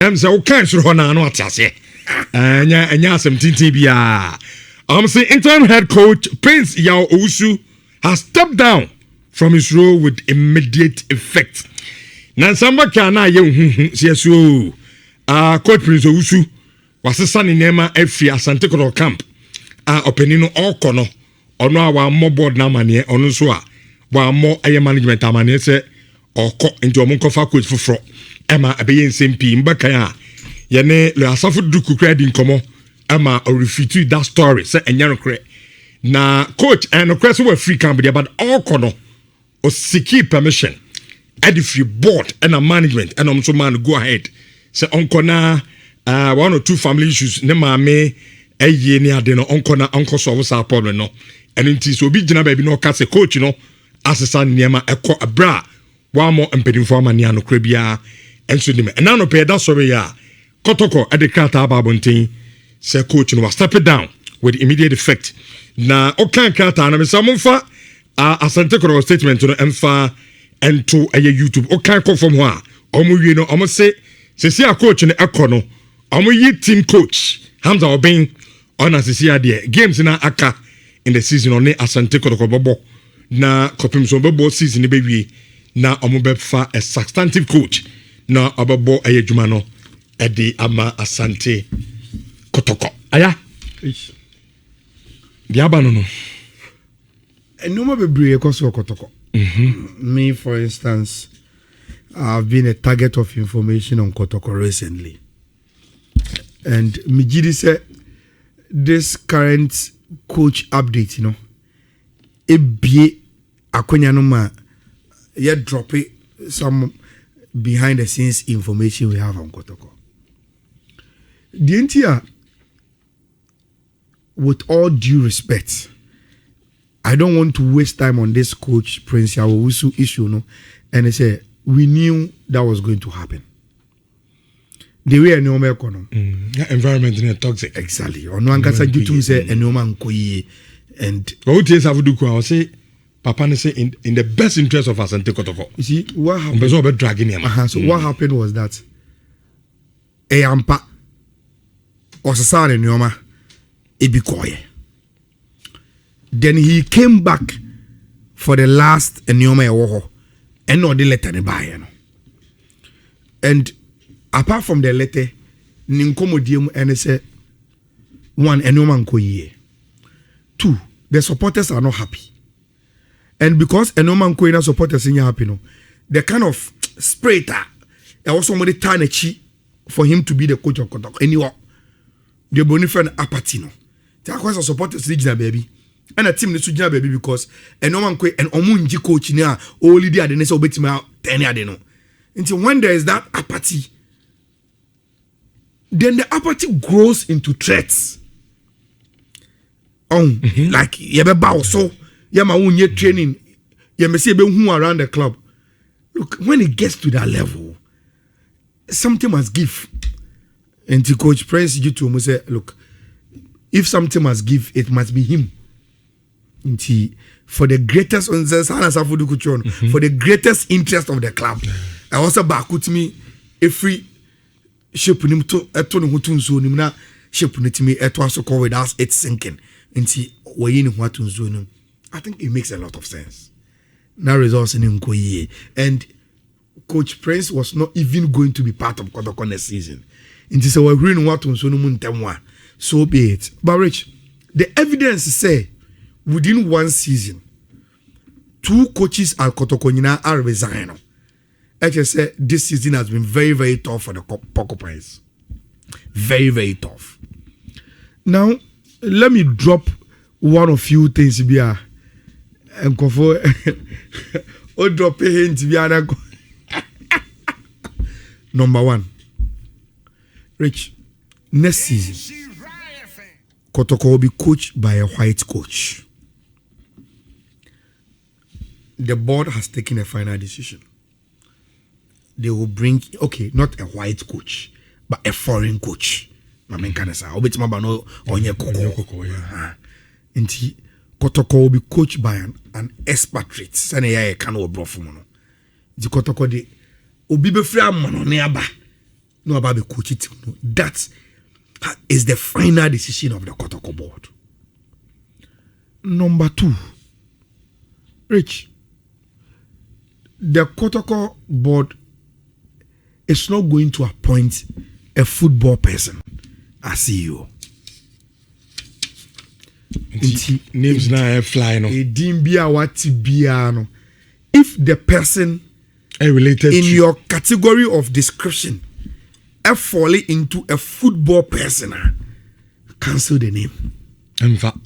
So okay, so hona no atase. Anya some bia. Say interim head coach Prince Yao Owusu has stepped down from his role with immediate effect. Now samba kana ye so coach Prince Owusu was sani nema efi Asante Kotoko camp. Openino okono ono awa mo board na mane ono so a wa mo aye management amane se oko nti omo kofa coach foforo ema abeye nsempi mbaka ya ye ne le asafo duku kredi nkomo ema o refute that story se enya nokre na coach and nokre so we free camp there but okono o siki permission at the free board and a management and so man go ahead se onkona one or two family issues ne maame eye ni ade no onkona onko so wo problem no and nti so obi gina ba bi no ka se coach no asesa niema ekọ abra wa mo empedinfo amani anokra bia enso nim and now no pay that sorry ya Kotoko at the krata ababontin say coach no was step it down with immediate effect na okan krata na me samonfa Asante Kotoko statement no emfa ento eye YouTube okan confirm ho a omo wie no omo say a coach no ekọ no omo yi team coach Hamza Obeng on asisia there games na aka in the season on Asante Kotoko bobo na kopim so bobo season be wie na omo be fa a substantive coach na obobo ayedwuma no edi ama Asante Kotoko aya diaba no no bebre ekoso Kotoko. Me for instance, I've been a target of information on Kotoko recently, and Mijidi said this current coach update, it be akonya no ma ye drop it some behind the scenes information we have on Kotoko. The entire, with all due respect, I don't want to waste time on this coach Prince Yao Owusu issue, and they say we knew that was going to happen. The way enoma ekono. Environment is toxic. Exactly. Ono ankasa jutum say enoma nkoyi and what is avuduku I say papa ne say in the best interest of Asante Kotoko. You see what happened? So what happened was that Eyampa osasane enoma ebikoye. Then he came back for the last enoma ewoho and no the letter ne buy. And apart from the letter, ninkomodium and say one enoma nkoyi. Two, the supporters are not happy. And because enoma nkoyi supporters are happy, the kind of spirit also somebody turn a chi for him to be the coach of Kotoko. Anyway, the bonifan apatino. The cause of supporters is baby. And a team needs to baby because enoma nkoyi and omunji coach ni a only the adene so betima 10 adeno. Until when there is that apathy, then the apathy grows into threats. Like yebeba also yama unye training yemesi ebe hu around the club. Look, when it gets to that level, something must give. And to Coach Prince you to say, look, if something must give, it must be him. For the greatest for the greatest interest of the club. I also back with me every ship him to hutun so nimna ship me also call without it sinking into wayin watun zone. I think it makes a lot of sense. Now results in Nkoye. And Coach Prince was not even going to be part of Kotoko next season. Into so we're reading watun so muntemwa. So be it. But Rich, the evidence say within one season, 2 coaches at Kotoko are resigning. I just say this season has been very, very tough for the Porcupines. Very, very tough. Now, let me drop one of few things here. And go for or drop a hint. Number 1. Rich, next season, Kotoko will be coached by a white coach. The board has taken a final decision. They will bring, okay, not a white coach, but a foreign coach. Kotoko will be coached by an expatriate. Kotoko de obi be free amano ne aba no about the coach team. No. That is the final decision of the Kotoko board. Number 2, Rich, the Kotoko board is not going to appoint a football person as CEO. Names now fly no. If the person related in to your category of description fall into a football person, cancel the name. In fact,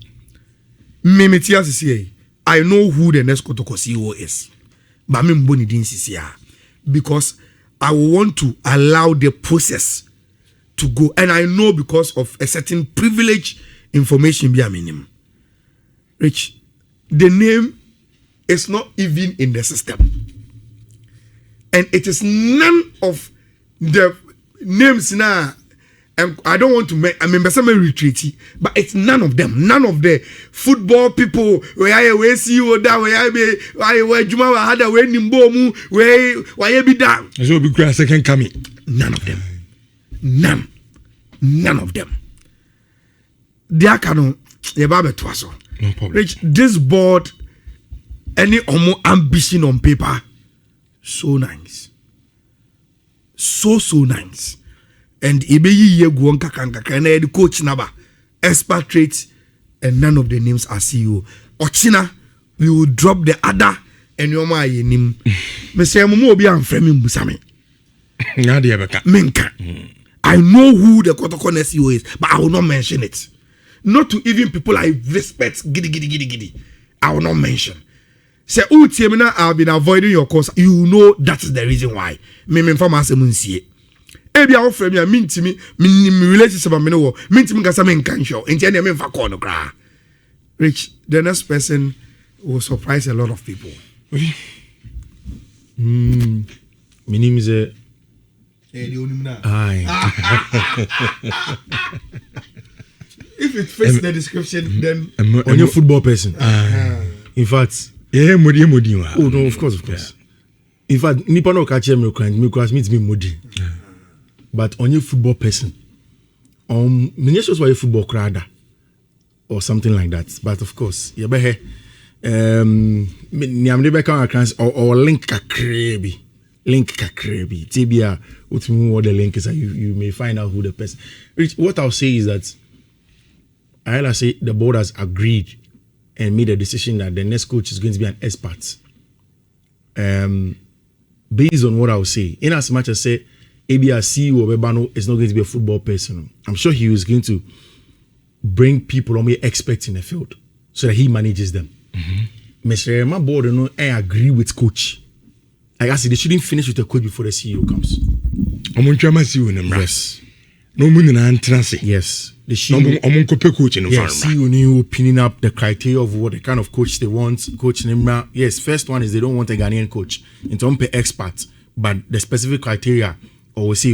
I know who the next Kotoko CEO is, but because I want to allow the process to go, and I know because of a certain privilege information be a minimum. Rich, the name is not even in the system, and it is none of the names now. And I don't want to make, I mean, some retreat, but it's none of them. None of the football people where I see you that where I be, where Juma had a way Nimbomu, where be down. So be grass second coming. None of them. None of them. They are canon. They are no problem. Rich, this board, any more ambition on paper, so nice. So nice. And Ibeyi Yeguan Kakanka, the coach Naba, expatriate, and none of the names are CEO. Ochina, we will drop the other and your my name. Mr. Momobi and Framing Busame. Minka. I know who the Kotoko CEO is, but I will not mention it. Not to even people I respect. Giddy. I will not mention. Say, oh, Tiamina, I've been avoiding your course. You know that is the reason why. Me from us, ebi a offer me a mintimi relationship am no mintimi kasa me nkan show enti na me mfa call no kra. Rich, the next person will surprise a lot of people. My name is If it fits the description, then on your football person. In fact, yeah, modi. Oh no, of course. In fact, nipa no catch me crash meet me modi. But on your football person, many shows why football crowd or something like that. But of course, you better or link kakrebi. Tibia, what the link is, you may find out who the person. What I'll say is that I'll say the board has agreed and made a decision that the next coach is going to be an expert. Based on what I'll say, in as much as say ABR CEO Bebano is not going to be a football person, I'm sure he was going to bring people on experts in the field so that he manages them. Mr. My board, I agree with coach. Like I said, they shouldn't finish with the coach before the CEO comes. Yes. No money na entrance. Yes. The coach in the farm. CEO new pinning up the criteria of what the kind of coach they want. Coach Nhyira. Yes, first one is they don't want a Ghanaian coach. In terms of expert, but the specific criteria or say.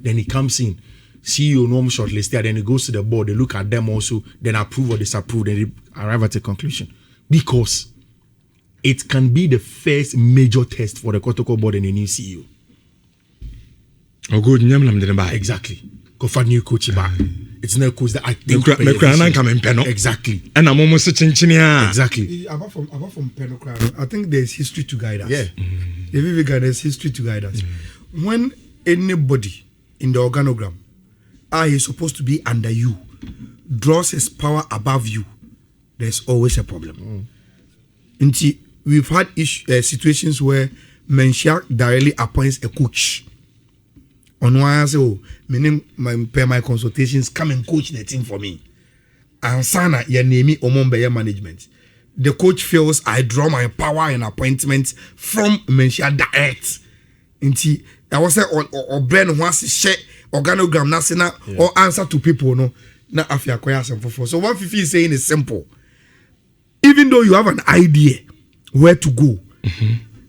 Then he comes in. CEO norm shortlisted, then he goes to the board, they look at them also, then approve or disapprove, then they arrive at a conclusion. Because it can be the first major test for the Kotoko board and a new CEO. Oh, good. Exactly. Go for new coach. It's not a coach that I think. Exactly. And I'm almost exactly. Apart from Penocra, I think there's history to guide us. Yeah. There's history to guide us. When anybody in the organogram he's supposed to be under you, draws his power above you, there's always a problem. We've had situations where Nhyira directly appoints a coach. On why I say, pay my consultations, come and coach the team for me. And Sana, your name Omombe management. The coach feels I draw my power and appointments from Nhyira direct. I was say or brain wants to share organogram nasina or answer to people no na afia kwaya for. So what Fifi is saying is simple. Even though you have an idea where to go,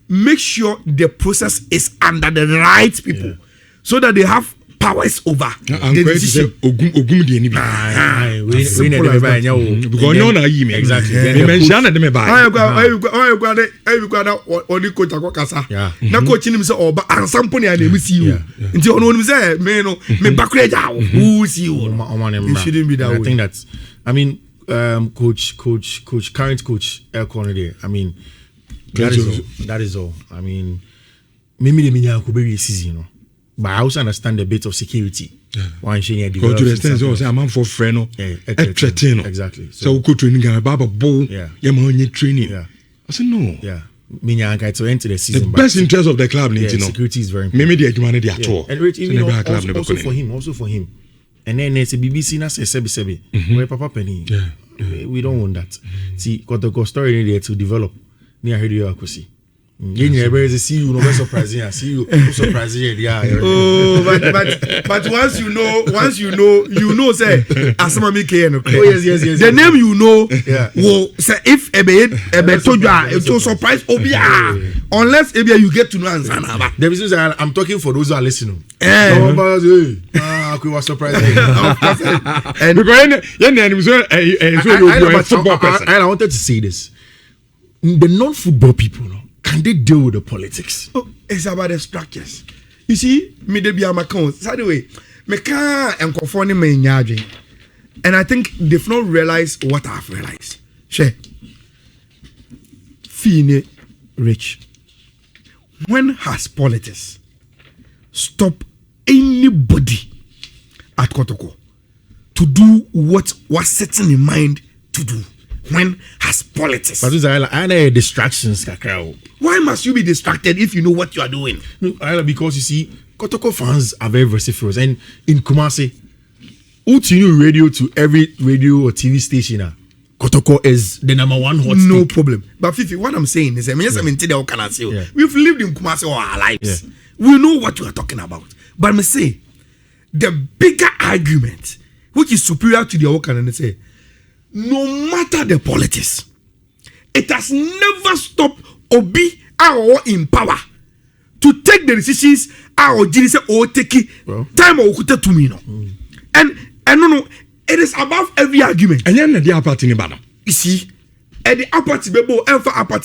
make sure the process is under the right people so that they have powers over I'm the going to say decision. ogum de ni bi. We need to buy now. Because no na yi me. Exactly. Me mention na dem buy. I go only coach akokasa. Na coach nim say oba ansampo ne na see you. Nti ono nim say me no me bakreja who see you. It shouldn't be that way. I think that's current coach Air Corner. I mean, that is all. I mean, maybe the minya could be season, you know. But I also understand a bit of security. Why she because to the extent so say I'm for friend exactly. So go training guy baba bull. Yeah. Man training. Yeah. I said no. Yeah. Minya guy to enter the season. The best interest of the club need to know. Security is very important. Maybe the humanity they at all. And Rich, also for him. And then there's a BBC na say sebi. Where Papa Penny. Yeah. We don't want that. See, Kotoko story there to develop. Near Radio Akusi. See you, no surprising. See you, surprising. Yeah. Oh, but once you know, say Asama Mike. Oh yes. The name you know, yeah. Will say if ebe told you, it's so surprise obia. Unless you get to know Ansana. The reason is I'm talking for those who are listening. We were surprising. And I wanted to say this. The non-football people, can they deal with the politics? Oh, it's about the structures. You see, me de be am account. Anyway, me can't conform me in. And I think they've not realized what I've realized. She Fine Rich. When has politics stop anybody at Kotoko to do what was setting in mind to do? When has politics? But I know distractions, Kakao. Why must you be distracted if you know what you are doing? No, because you see, Kotoko fans are very vociferous, and in Kumasi, who tune radio to every radio or TV station, Kotoko is the number one hot No stick. problem. But Fifi, what I'm saying is, we've lived in Kumasi all our lives. Yeah. We know what you are talking about. But I say, the bigger argument, which is superior to the Okan, and say, no matter the politics, it has never stopped Obi or in power to take the decisions or take time or to me. And no, it is above every argument. And then the apart in Ibadan. You see, at the apart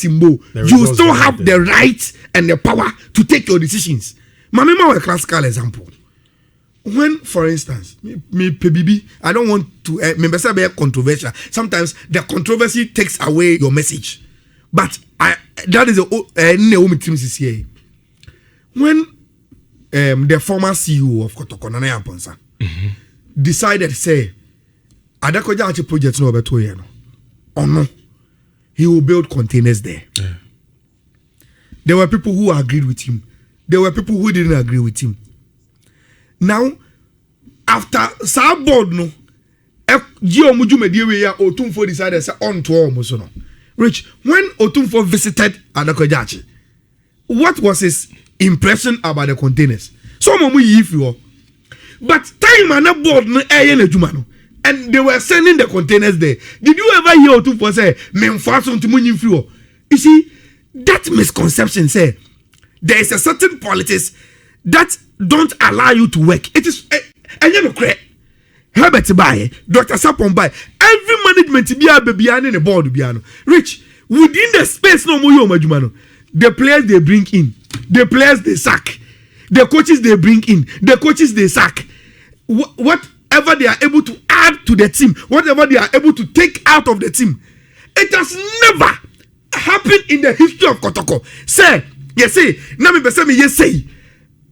you still have the right and the power to take your decisions. Mamima a classical example. When, for instance, me PBB, I don't want to remember be controversial. Sometimes the controversy takes away your message, but that is a when the former CEO of Kotoko Nana Ponsa decided say Adakoja Achi project no beto ye no, or no, he will build containers there. Yeah. There were people who agreed with him. There were people who didn't agree with him. Now, after Board no, Otumfo decided say on to almost no. Rich, when Otumfo visited Adakojachi, what was his impression about the containers? Some of you, but time and board no no, and they were sending the containers there. Did you ever hear Otumfo say memfaso to munyi? You see, that misconception say there is a certain politics that don't allow you to work. It is Herbert Baye, Dr. Sapon Baye, every management be a baby in the board piano. Rich, within the space no more majumano. The players they bring in, the players they sack, the coaches they bring in, the coaches they sack. Whatever they are able to add to the team, whatever they are able to take out of the team, it has never happened in the history of Kotoko. Say, yes, say, now me say me yes say.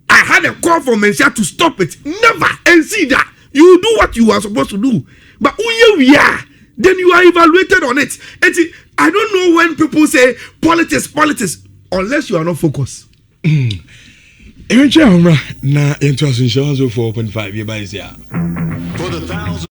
I had a call from Mensia to stop it. Never. And see that. You do what you are supposed to do. But when we are, then you are evaluated on it. I don't know when people say politics, unless you are not focused. Eventually, na interest insurance for 4.5 years. For the thousands